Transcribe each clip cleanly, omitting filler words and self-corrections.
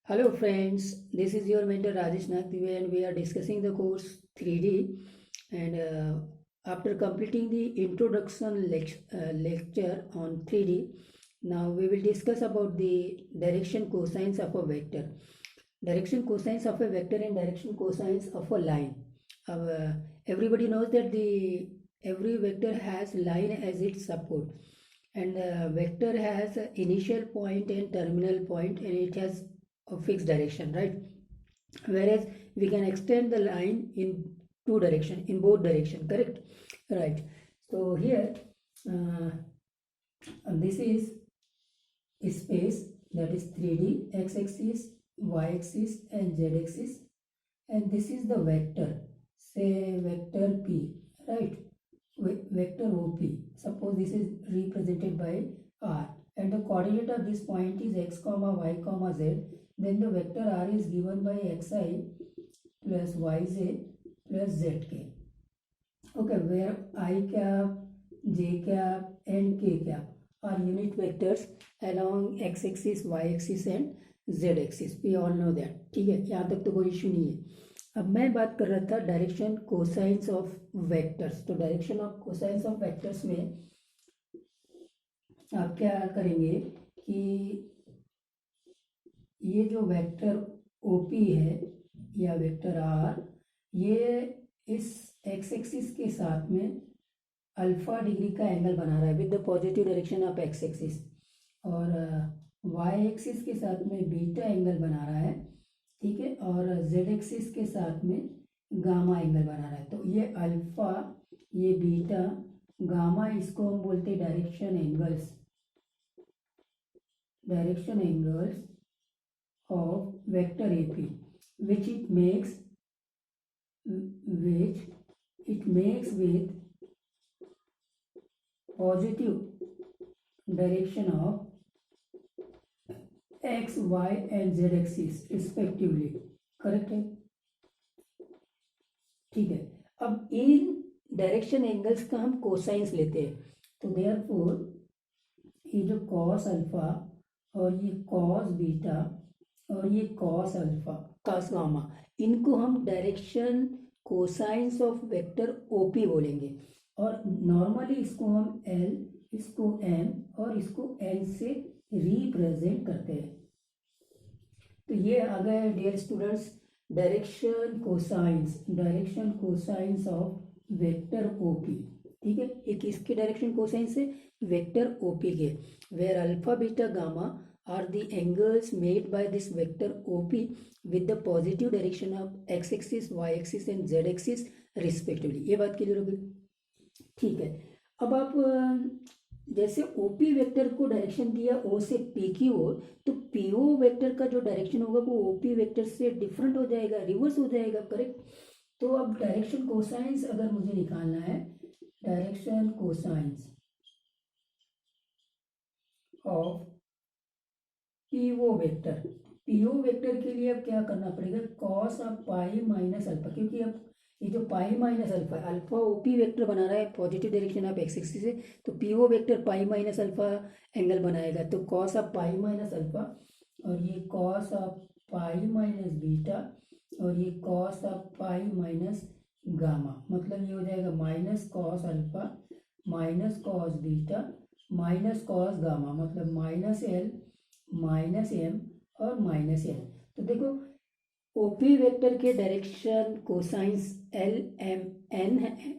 Hello friends, this is your mentor Rajesh Nagdive and we are discussing the course 3D and after completing the introduction lecture on 3D, now we will discuss about the direction cosines of a vector. Direction cosines of a vector and direction cosines of a line. Uh, Everybody knows that the every vector has line as its support and the vector has a initial point and terminal point and it has a fixed direction, right? Whereas we can extend the line in two direction, in both direction, correct? Right. So here uh, this is space, that is 3D, x-axis, y-axis and z-axis, and this is the vector, say vector p, right? Vector OP. Suppose this is represented by R and the coordinate of this point is x comma y comma z, then the vector R is given by xi plus yj plus zk. Okay, where I cap, j cap and k cap are unit vectors along x axis, y axis and z axis. We all know that. ठीक है, यहाँ तक तो कोई issue नहीं है. अब मैं बात कर रहा था डायरेक्शन कोसाइंस ऑफ वेक्टर्स. तो direction of cosines of vectors में आप क्या करेंगे कि ये जो वेक्टर ओपी है या वेक्टर आर, ये इस एक्स एक्सिस के साथ में अल्फा डिग्री का एंगल बना रहा है with the positive direction of x axis, और वाई एक्सिस के साथ में बीटा एंगल बना रहा है, ठीक है, और जेड एक्सिस के साथ में गामा एंगल बना रहा है. तो ये अल्फा, ये बीटा, गामा, इसको हम बोलते हैं direction angles of vector AP, which it makes with positive direction of x, y and z axis respectively. Correct है? ठीक है. अब इन डायरेक्शन एंगल्स का हम कोसाइंस लेते हैं. तो देयरफॉर ये जो कॉस अल्फा और ये कॉस बीटा और ये कॉस अल्फा, कॉस गामा, इनको हम direction cosines of vector OP बोलेंगे. और नॉर्मली इसको हम एल, इसको एम और इसको एन से रिप्रेजेंट करते हैं. तो ये आ गए dear students direction cosines of vector OP. ठीक है, एक इसके डायरेक्शन कोसाइंस है वेक्टर ओपी के, where alpha beta gamma are the angles made by this vector OP with the positive direction of x axis, y axis and z axis respectively. ये बात clear हो गई? ठीक है. अब आप जैसे OP वेक्टर को डायरेक्शन दिया O से P की ओर, तो PO वेक्टर का जो डायरेक्शन होगा वो OP वेक्टर से डिफरेंट हो जाएगा, रिवर्स हो जाएगा, करेक्ट? तो अब डायरेक्शन कोसाइंस अगर मुझे निकालना है, direction cosines of PO vector के लिए अब क्या करना पड़ेगा, cos of pi minus alpha, क्योंकि अब ये जो pi minus alpha, alpha OP vector बना रहा है positive direction of x axis से, तो PO vector pi minus alpha angle बनाएगा. तो cos of pi minus alpha और ये cos of pi minus beta और ये cos of pi minus gamma, मतलब ये हो जाएगा minus cos alpha minus cos beta minus cos gamma, मतलब माइनस एल माइनस एम और माइनस एन. तो देखो ओपी वेक्टर के direction cosines L M N है,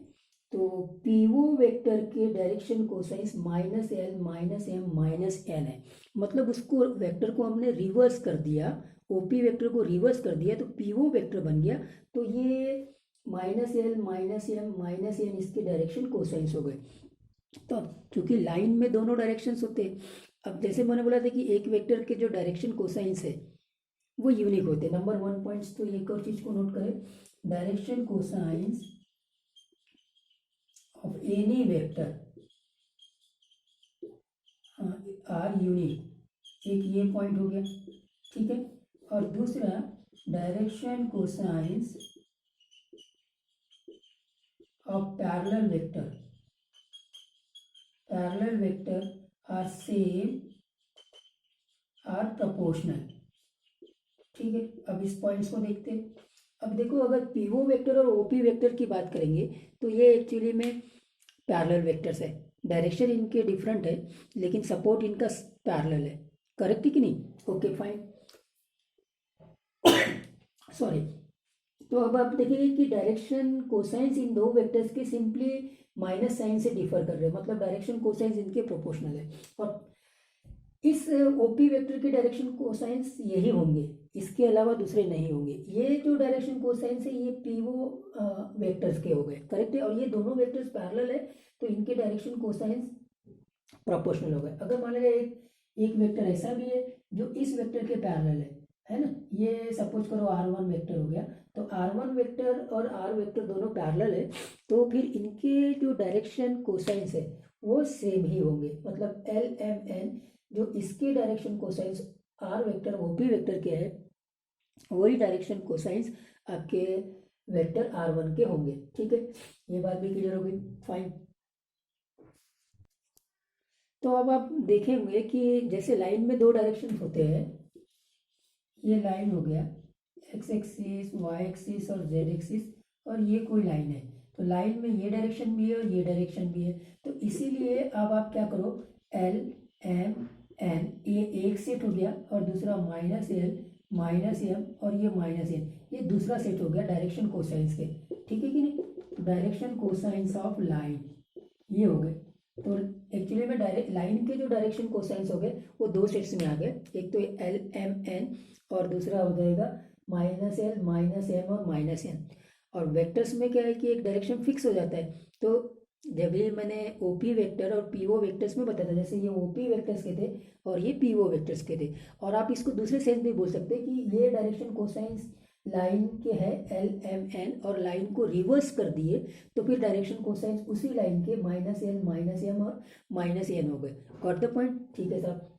तो पीओ वेक्टर के direction cosines minus L minus M minus N है. मतलब उसको वेक्टर को हमने रिवर्स कर दिया, ओपी वेक्टर को रिवर्स कर दिया तो पीओ वेक्टर बन गया. तो ये minus L minus M minus N इसके डायरेक्शन कोसाइंस हो गए. तो क्योंकि लाइन में दोनों डायरेक्शंस होते हैं, अब जैसे मैंने बोला था कि एक वेक्टर के जो डायरेक्शन कोसाइंस है वो यूनिक होते हैं. नंबर 1 पॉइंट्स, तो एक और चीज को नोट करें, direction cosines of any vector are unique. एक ये पॉइंट हो गया, ठीक है. और दूसरा direction cosines of parallel vector are same, are proportional. ठीक है, अब इस पॉइंट्स को देखते हैं। अब देखो, अगर पीओ वेक्टर और ओपी वेक्टर की बात करेंगे तो ये एक्चुअली में पैरेलल वेक्टर्स है। डायरेक्शन इनके डिफरेंट है लेकिन सपोर्ट इनका पैरेलल है। करेक्ट है कि नहीं? Okay fine. सॉरी। तो अब आप देखेंगे कि डायरेक्शन कोसाइंस इन दो वेक्टर्स के सिंपली माइनस साइन से डिफर कर रहे हैं, मतलब डायरेक्शन कोसाइंस इनके प्रोपोर्शनल है। और इस ओपी वेक्टर के डायरेक्शन कोसाइंस यही होंगे, इसके अलावा दूसरे नहीं होंगे। ये जो डायरेक्शन कोसाइंस है ये पीओ वेक्टर्स के हो गए। करेक्ट है? और ये दोनों वेक्टर्स पैरेलल है तो इनके डायरेक्शन कोसाइंस प्रोपोर्शनल हो गए। अगर मान लीजिए एक वेक्टर ऐसा भी है जो इस वेक्टर के पैरेलल है ना, ये सपोज करो R1 वेक्टर हो गया, तो R1 वेक्टर और R वेक्टर दोनों पैरेलल है तो फिर इनके जो डायरेक्शन कोसाइंस है वो सेम ही होंगे। मतलब LMN जो इसके direction cosines R vector OP vector के है वही डायरेक्शन कोसाइंस आपके वेक्टर R1 के होंगे। ठीक है, ये बात भी क्लियर होगी। फाइन। तो अब आप देखेंगे कि जैसे लाइन में दो डायरेक्शन होते हैं, ये लाइन हो गया एक्स एक्सिस, वाई एक्सिस और जेड एक्सिस, और ये कोई लाइन है तो लाइन में ये डायरेक्शन भी है और ये डायरेक्शन भी है। तो इसीलिए अब आप क्या करो, एल एम एन, ये एक सेट हो गया और दूसरा माइनस एल माइनस एम और ये माइनस एन, ये दूसरा सेट हो गया डायरेक्शन कोसाइंस के। ठीक है कि नहीं? तो डायरेक्शन कोसाइंस ऑफ लाइन ये हो गए। तो एक्चुअली में डायरेक्ट लाइन के जो डायरेक्शन कोसाइंस हो गए वो दो सेट्स में आ गए, एक तो एल एम एन और दूसरा हो जाएगा माइनस एल माइनस एम और माइनस एन। और वेक्टर्स में क्या है कि एक डायरेक्शन फिक्स हो जाता है। तो जब भी मैंने ओपी वेक्टर और पीओ वेक्टर्स में बताया था, जैसे ये ओपी वेक्टर्स के थे और ये पीओ वेक्टर्स के थे, और आप इसको दूसरे सेंस भी बोल सकते हैं कि ये डायरेक्शन कोसाइंस लाइन के है एल एम एन और लाइन को रिवर्स कर दिए तो फिर डायरेक्शन कोसाइंस उसी लाइन के माइनस एल माइनस एम और माइनस एन हो गए। Got the point? ठीक है साहब,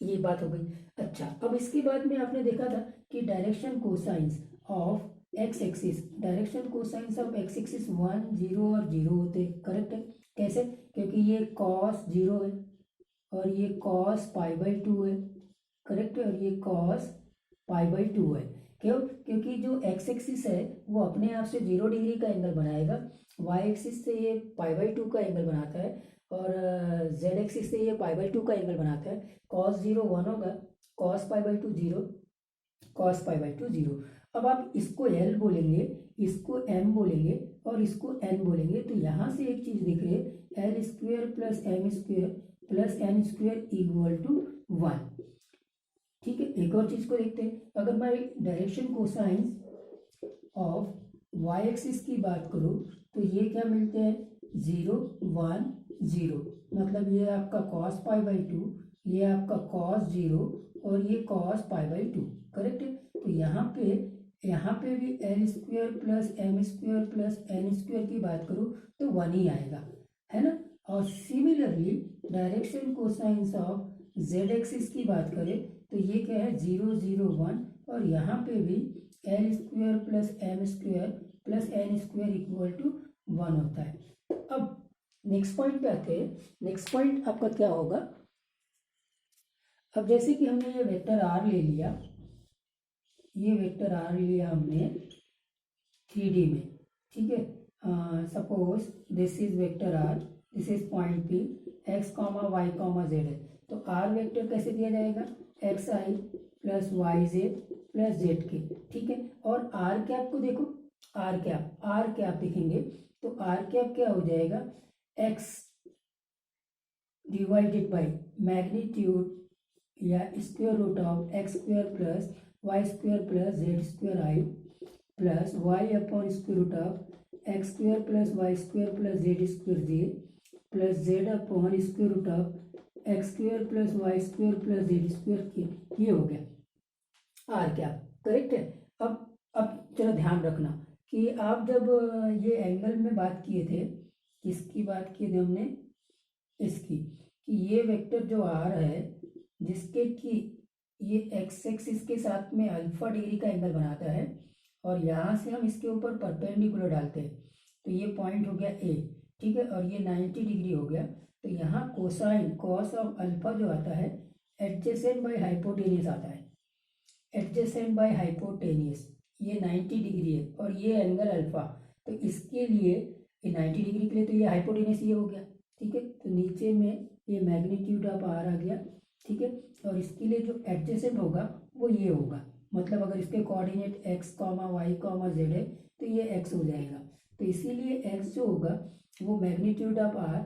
ये बात हो गई। अच्छा, अब इसके बाद में आपने देखा था कि direction cosines of x axis, direction cosines of x axis 1 0 और 0 होते। करेक्ट है? कैसे? क्योंकि ये कॉस 0 है और ये कॉस पाई बाई 2 है। करेक्ट है? और ये कॉस पाई बाई 2 है। क्यों? क्योंकि जो एक्स एक्सिस है वो अपने आप से 0 डिग्री का एंगल बनाएगा, वाई एक्सिस से ये पाई बाई 2 का एंगल बनाता है और जेड एक्सिस से ये पाई बाई 2 का एंगल बनाता है। कॉस 0 1 होगा, cos pi by 2 0, cos pi by 2 0। अब आप इसको एल बोलेंगे, इसको एम बोलेंगे और इसको एन बोलेंगे, तो यहाँ से एक चीज दिख रही है, L square plus M square plus N square equal to 1। ठीक है, एक और चीज को देखते हैं। अगर मैं direction cosines of Y axis की बात करूं तो ये क्या मिलते हैं, 0 1 0, मतलब ये आपका कॉस पाई बाई 2, ये आपका कॉस 0 और ये कॉस पाई बाई 2। करेक्ट है? तो यहाँ पे भी L square plus M square plus N square की बात करूं तो 1 ही आएगा, है ना। और similarly direction cosines of Z axis की बात करें तो ये क्या है, 0 0 1, और यहाँ पे भी L square plus M square plus N square equal to 1 होता है। अब नेक्स्ट पॉइंट पे आते हैं। नेक्स्ट पॉइंट आपका क्या होगा, अब जैसे कि हमने ये वेक्टर आर ले लिया, ये वेक्टर आर लिया हमने 3D में। ठीक है, suppose this is vector R, this is point P, X comma Y comma Z है। तो आर वेक्टर कैसे दिया जाएगा, X I plus Y Z plus Z K. ठीक है, और आर कैप को देखो, आर कैप देखेंगे तो आर कैप क्या हो जाएगा, एक्स डिवाइडेड बाई मैग्नीट्यूड या square root of x square plus Y square plus Z square I plus Y upon square root of x square plus Y square plus Z square J plus Z upon square root of x square plus Y square plus Z square K. ये हो गया are cap. Correct है? अब चलो ध्यान रखना कि आप जब ये एंगल में बात किए थे, किसकी बात की थी हमने, इसकी, कि ये वेक्टर जो आर है जिसके कि ये एक्स एक्सिस के साथ में अल्फा डिग्री का एंगल बनाता है और यहाँ से हम इसके ऊपर परपेंडिकुलर डालते हैं तो ये पॉइंट हो गया ए। ठीक है, और ये 90 डिग्री हो गया। तो यहाँ कोसाइन कॉस ऑफ अल्फा जो आता है एडजेसेंट बाय हाइपोटेन्यूस आता है। एडजेसेंट बाय हाइपोटेनियस, ये 90 डिग्री है और ये एंगल अल्फा, तो इसके लिए ये 90 डिग्री के लिए तो ये हाइपोटेनियस ये हो गया, ठीक है। तो नीचे में ये मैग्नीट्यूड ऑफ आर आ गया, ठीक है। और इसके लिए जो एडजेसेंट होगा वो ये होगा, मतलब अगर इसके coordinate X comma Y comma Z है तो ये एक्स हो जाएगा, तो इसीलिए एक्स जो होगा वो magnitude of r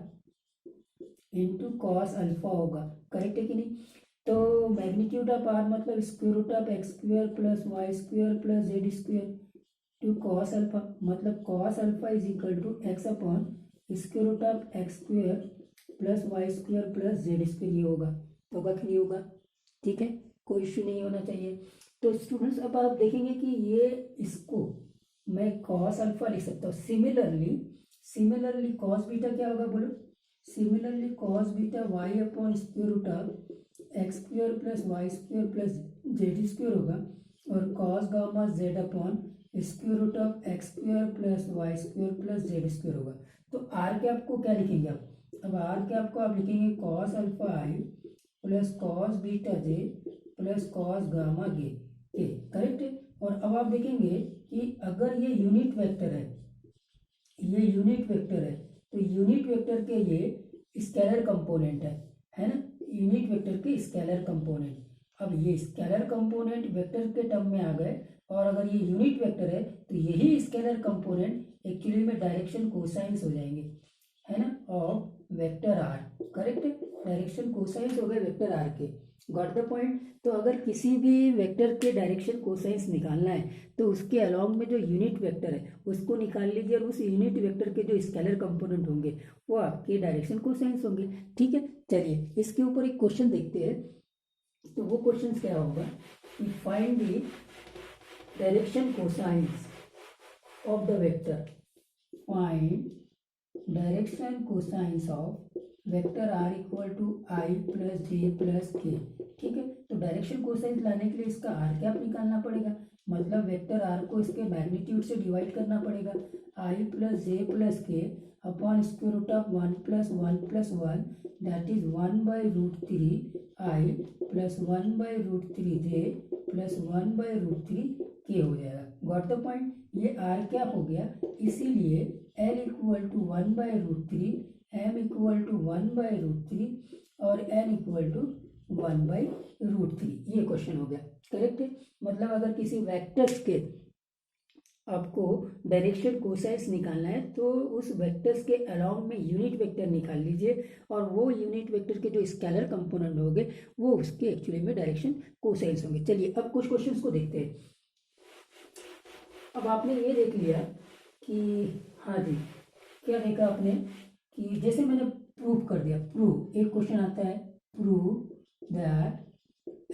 into cos alpha होगा, करेक्ट है कि नहीं। तो मैग्नीट्यूड ऑफ आर मतलब square root of x square plus Y square plus Z square to cos alpha, मतलब cos alpha is equal to x upon square root of x square plus Y square plus Z square, ये होगा कि नहीं होगा, ठीक है, कोई issue नहीं होना चाहिए। तो स्टूडेंट्स अब आप देखेंगे कि ये इसको मैं कॉस अल्फा लिख सकता हूँ, सिमिलरली कॉस बीटा क्या होगा बोलो, similarly cos beta Y upon square root of x square plus Y square plus Z square होगा, और cos gamma Z upon square root of x square plus Y square plus Z square होगा। तो are के आपको क्या लिखेंगे आप, अब आर के आपको आप लिखेंगे कॉस अल्फा आई प्लस कॉस बीटा जे प्लस कॉस गामा के, करेक्ट है। और अब आप देखेंगे कि अगर ये यूनिट वेक्टर है, तो यूनिट वेक्टर के ये स्केलर कंपोनेंट है ना, यूनिट वेक्टर के स्केलर कंपोनेंट। अब ये स्केलर कंपोनेंट वेक्टर के टर्म में आ गए, और अगर ये यूनिट वेक्टर है तो यही स्केलर कंपोनेंट एक्चुअली में डायरेक्शन कोसाइंस हो जाएंगे, है ना, ऑफ वेक्टर आर, करेक्ट है, डायरेक्शन कोसाइंस हो गए वेक्टर आर के, गॉट द पॉइंट। तो अगर किसी भी वेक्टर के डायरेक्शन कोसाइंस निकालना है तो उसके अलोंग में जो यूनिट वेक्टर है उसको निकाल लीजिए, और उस यूनिट वेक्टर के जो स्केलर कंपोनेंट होंगे वो आपके डायरेक्शन कोसाइंस होंगे, ठीक है। चलिए इसके ऊपर एक क्वेश्चन देखते हैं, तो वो क्वेश्चन क्या होगा कि find the direction cosines of the vector, find direction cosines of vector R equal to I plus J plus K, ठीक है। तो डायरेक्शन कोसाइंस लाने के लिए इसका आर कैप निकालना पड़ेगा, मतलब वेक्टर आर को इसके मैग्नीट्यूड से डिवाइड करना पड़ेगा, I plus J plus K upon square root of 1 that is 1/√3 I plus 1/√3 J plus 1/√3 K हो जाएगा, गॉट द पॉइंट। ये आर कैप हो गया, इसीलिए L equal to 1/√3, M equal to 1/√3 और N इक्वल टू 1/√3, ये क्वेश्चन हो गया, करेक्ट है। मतलब अगर किसी वेक्टर्स के आपको डायरेक्शन कोसाइंस निकालना है तो उस वेक्टर्स के अलोंग में यूनिट वेक्टर निकाल लीजिए, और वो यूनिट वेक्टर के जो स्केलर कंपोनेंट होंगे वो उसके एक्चुअली में डायरेक्शन कोसाइंस होंगे। चलिए अब कुछ क्वेश्चंस को देखते हैं। अब आपने ये देख लिया कि हाँ जी, क्या देखा आपने कि जैसे मैंने प्रूव कर दिया, एक क्वेश्चन आता है, prove that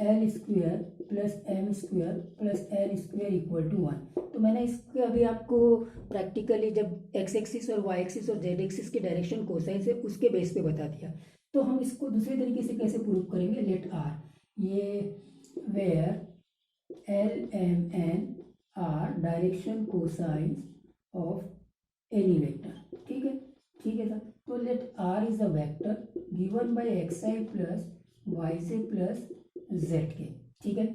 L square plus M square plus N square equal to 1। तो मैंने इसके अभी आपको प्रैक्टिकली जब एक्स एक्सिस और वाई एक्सिस और जेड एक्सिस के डायरेक्शन कोसाइंस है उसके बेस पे बता दिया, तो हम इसको दूसरे तरीके से कैसे प्रूव करेंगे, लेट आर ये where L M N are direction cosines of any vector, ठीक है सर। तो let R is a vector given by X I plus Y J plus Z K, ठीक है।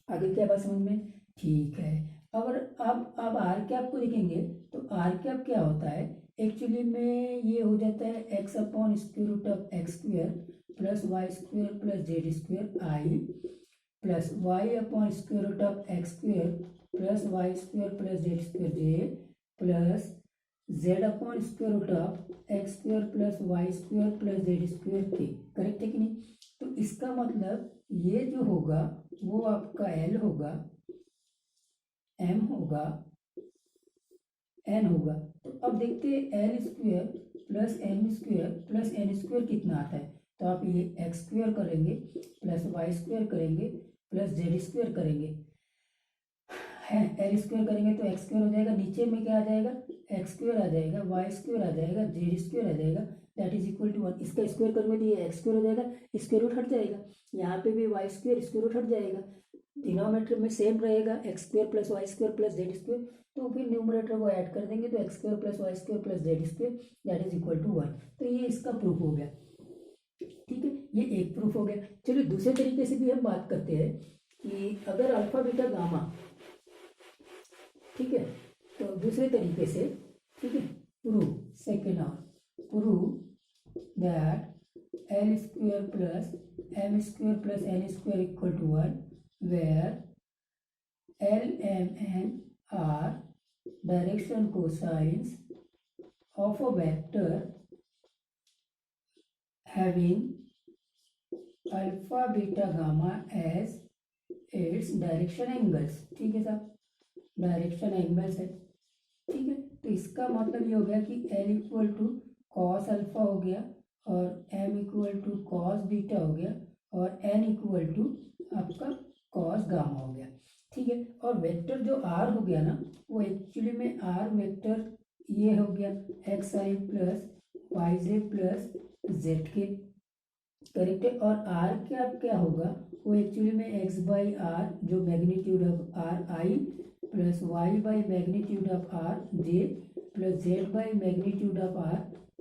आगे क्या बात समझ में, ठीक है। अगर अब आर कैप को देखेंगे तो आर कैप क्या होता है, एक्चुअली में ये हो जाता है X upon square root of x square plus Y square plus Z square I plus Y upon square root of x square plus Y square plus Z square J plus Z upon square root of x square plus Y square plus Z square K, correct है कि नहीं। तो इसका मतलब ये जो होगा वो आपका एल होगा, एम होगा, एन होगा। तो अब देखते हैं L square plus M square plus N square कितना आता है, तो आप ये एक्स स्क्वायर करेंगे प्लस वाई स्क्वायर करेंगे प्लस जेड स्क्वायर करेंगे, है एल स्क्वायर करेंगे तो एक्स स्क्वायर हो जाएगा, नीचे में क्या आ जाएगा, एक्स स्क्वायर आ जाएगा, वाई स्क्वायर आ जाएगा, जेड स्क्वायर आ जाएगा, दैट इज इक्वल टू 1। इसका स्क्वायर करेंगे तो ये एक्स स्क्वायर हो जाएगा, स्क्वायर रूट हट जाएगा, यहाँ पे भी वाई स्क्वायर स्क्वायर रूट हट जाएगा, डिनोमिनेटर में सेम रहेगा X square plus Y square plus Z square, तो फिर न्यूमरेटर को ऐड कर देंगे तो X square plus Y square plus Z square that is equal to 1। तो ये इसका प्रूफ हो गया, ठीक है, ये एक प्रूफ हो गया। चलिए दूसरे तरीके से भी हम बात करते हैं कि कि अगर अल्फा बीटा गामा, ठीक है, तो दूसरे तरीके से, ठीक है, प्रूव, सेकेंड और prove that L square plus M square plus N square equal to 1 where L M N are direction cosines of a vector having alpha beta gamma as its direction angles। ठीक है साहब, direction angles है, ठीक है। तो इसका मतलब ये हो गया कि L equal to cos alpha हो गया और M equal to cos beta हो गया और N इक्वल टू आपका कॉस गामा हो गया, ठीक है। और वेक्टर जो R हो गया ना, वो एक्चुअली में R वेक्टर ये हो गया X I plus Y J plus Z K, correct है। और आर क्या होगा, वो एक्चुअली में एक्स बाई आर जो magnitude of R I plus Y by magnitude of R J plus Z by magnitude of R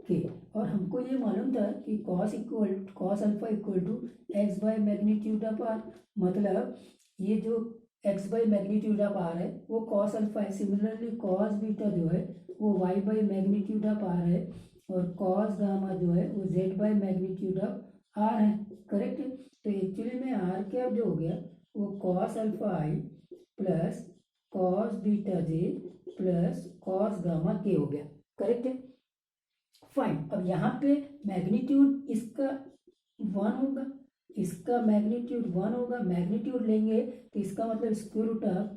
K. और हमको ये मालूम था कि cos alpha equal to X by magnitude of are, मतलब ये जो X by magnitude of R है वो कॉस अल्फा है। सिमिलरली कॉस बीटा जो है वो Y by magnitude of R है और कॉस गामा जो है वो Z by magnitude of R है, करेक्ट है। तो एक्चुअली में आर कैप जो हो गया वो कॉस अल्फा आई प्लस कॉस बीटा जे प्लस कॉस गामा के हो गया, करेक्ट है। फाइन, अब यहाँ पे मैग्नीट्यूड इसका 1 होगा, इसका मैग्नीट्यूड 1 होगा। मैग्नीट्यूड लेंगे तो इसका मतलब square root of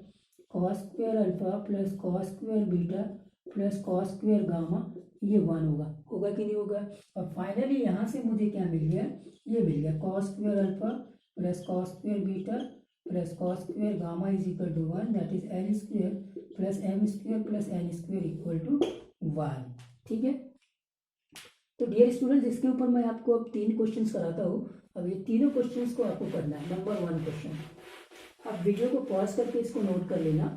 cos square alpha plus cos square beta plus cos square gamma, ये 1 होगा कि नहीं होगा। और फाइनली यहाँ से मुझे क्या मिल गया, ये मिल गया cos square alpha plus cos square beta plus cos square gamma is equal to 1, that is L square plus M square plus N square equal to 1, ठीक है। तो डियर स्टूडेंट्स, इसके ऊपर मैं आपको अब 3 क्वेश्चंस कराता हूँ। अब ये तीनों क्वेश्चंस को आपको करना है। नंबर 1 क्वेश्चन, आप वीडियो को पॉज करके इसको नोट कर लेना।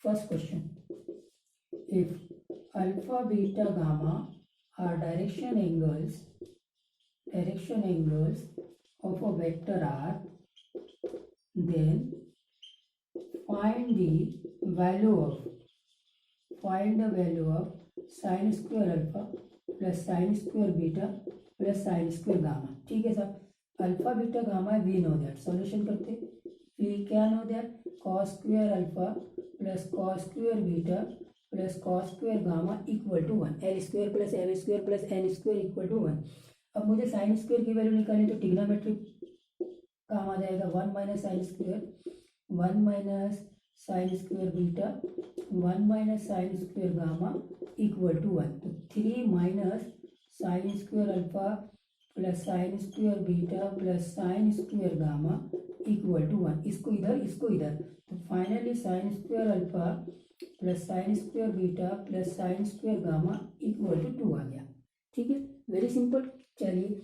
First question, if alpha beta gamma are direction angles of a vector R, then find the value of sin square alpha plus sin square beta plus sin square gamma, ठीक है साहब। Alpha beta gamma we know that, solution करते we क्या know that, cos square alpha plus cos square beta plus cos square gamma equal to 1, L square plus M square plus N square equal to 1। अब मुझे sine square की value निकालनी, तो trigonometric काम आ जाएगा 1 minus sine square, 1 minus sine square beta, 1 minus sine square gamma equal to 1। तो 3 minus sine square alpha plus sine square beta plus sine square gamma equal to 1। इसको इधर, तो finally sine square alpha plus sine square beta plus sine square gamma equal to 2 आ गया, ठीक है। Very simple. चलिए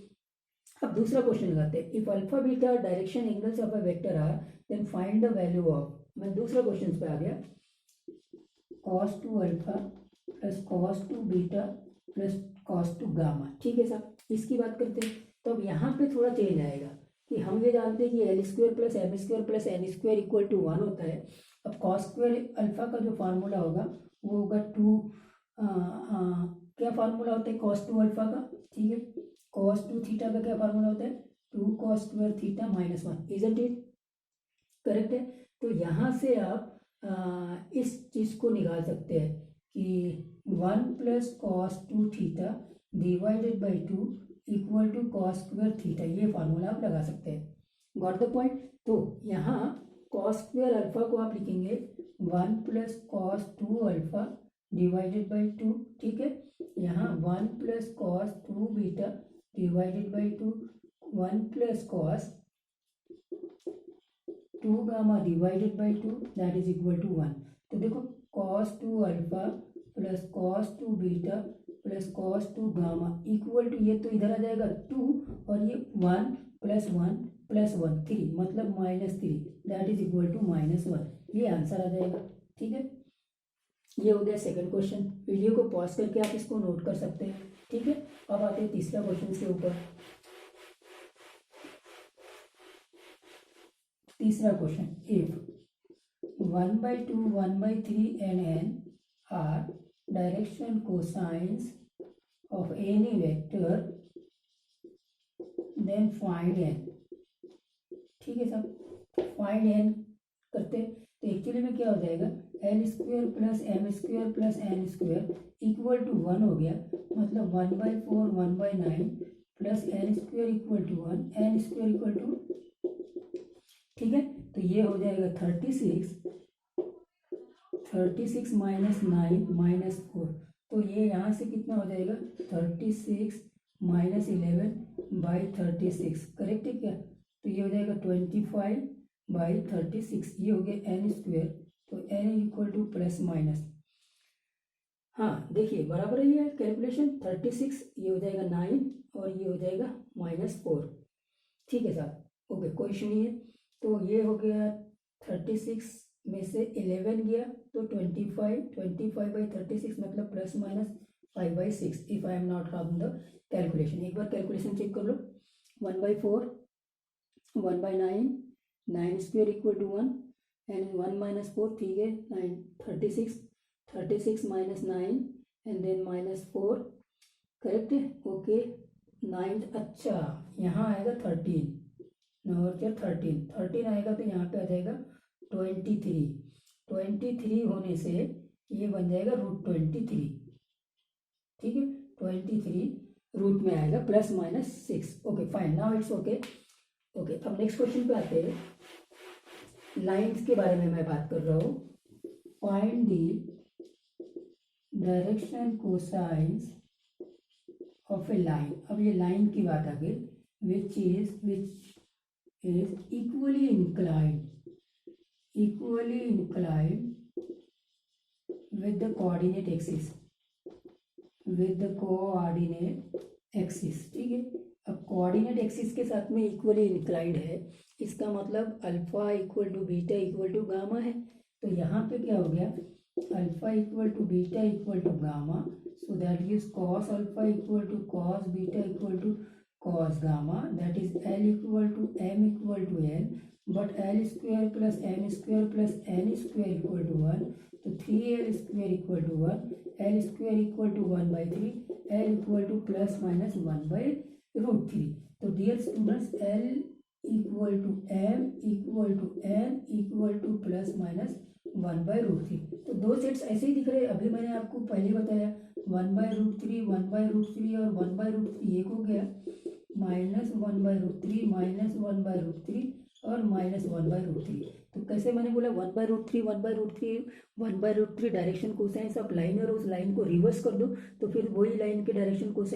अब दूसरा क्वेश्चन लगाते हैं। If alpha beta direction angles of a vector R, then find the value of, मैं दूसरा क्वेश्चन पे आ गया, cos 2 alpha plus cos 2 beta plus cos 2 gamma, ठीक है साहब। इसकी बात करते हैं। तो अब यहाँ पे थोड़ा चेंज आएगा कि हम ये जानते हैं कि L square plus M square plus N square equal to 1 होता है। अब कॉस स्क्वायर अल्फा का जो फार्मूला होगा वो होगा 2, क्या फार्मूला होता है कॉस 2 अल्फा का, ठीक है। कॉस 2 थीटा का क्या फार्मूला होता है, 2 cos square theta minus 1, isn't it, correct है। तो यहाँ से आप इस चीज़ को निकाल सकते हैं कि 1 plus cos 2 theta divided by 2 equal to cos square theta, ये फार्मूला आप लगा सकते हैं। Got the point. तो यहाँ कॉस स्क्वायर अल्फा को आप लिखेंगे 1 plus cos 2 alpha divided by 2, ठीक है। यहाँ 1 plus cos 2 beta divided by 2, 1 plus cos 2 gamma divided by 2, that is equal to 1। तो देखो cos 2 alpha plus cos 2 beta plus cos 2 gamma equal to, ये तो इधर आ जाएगा 2 और ये 1 प्लस 1 प्लस 1 3, मतलब -3, दैट इज इक्वल टू -1, ये आंसर आ जाएगा, ठीक है। ये हो गया सेकंड क्वेश्चन। वीडियो को पॉज करके आप इसको नोट कर सकते हैं, ठीक है। अब आते हैं तीसरा क्वेश्चन के ऊपर। तीसरा question, if 1/2, 1/3 and n are direction cosines of any vector, then find n। ठीक है साहब, फाइंड n करते तो एक्चुअली में क्या हो जाएगा, L square plus M square plus N square equal to 1 हो गया, मतलब 1/4 1/9 plus N square equal to 1, N square equal to, ठीक है। तो ये हो जाएगा 36 माइनस 9 माइनस 4, तो ये यहाँ से कितना हो जाएगा 36 माइनस 11/36, करेक्ट है क्या। तो ये हो जाएगा 25/36, ये हो गया एन स्क्वेयर, तो N equal to plus minus, हाँ देखिए बराबर है ये कैलकुलेशन, 36 ये हो जाएगा 9 और ये हो जाएगा -4, ठीक है साहब, ओके कोई इशू नहीं है। तो ये हो गया 36 में से 11 गया तो 25/36 मतलब plus minus 5/6 if I am not wrong the calculation. एक बार कैलकुलेशन चेक कर लो, 1/4 1/9, 9 square equal to 1 and 1 minus 4, ठीक है 9, 36 माइनस 9 एंड देन -4, करेक्ट है, ओके 9, अच्छा यहाँ आएगा 13, 13 आएगा तो यहाँ पे आ जाएगा 23 होने से ये बन जाएगा √23, ठीक है 23 रूट में आएगा plus minus 6, okay fine, now it's okay. Okay अब नेक्स्ट क्वेश्चन पे आते हैं, लाइंस के बारे में मैं बात कर रहा हूँ। Find the direction cosines of A line, अब ये लाइन की बात आ गई, which is equally inclined with the coordinate axis, ठीक है। अब कोऑर्डिनेट एक्सिस के साथ में इक्वली इंक्लाइंड है, इसका मतलब alpha equal to beta equal to gamma है। तो यहाँ पे क्या हो गया, alpha equal to beta equal to gamma, so that is cos alpha equal to cos beta equal to cos gamma, that is L equal to M equal to N, but L square plus M square plus N square equal to 1, तो 3L square equal to 1, L square equal to 1/3, L equal to plus minus 1/√3। तो dear students L equal to M equal to N equal to plus minus 1/√3, तो दो sets ऐसे ही दिख रहे हैं, अभी मैंने आपको पहले बताया 1/√3 1/√3 और 1/√3 एक हो गया, -1/√3 -1/√3 और -1/√3। तो कैसे मैंने बोला 1/√3 1/√3 डायरेक्शन कोसाइंस ऑफ लाइन, और उस लाइन को रिवर्स कर दो तो फिर वही लाइन के डायरेक्शन कोसाइन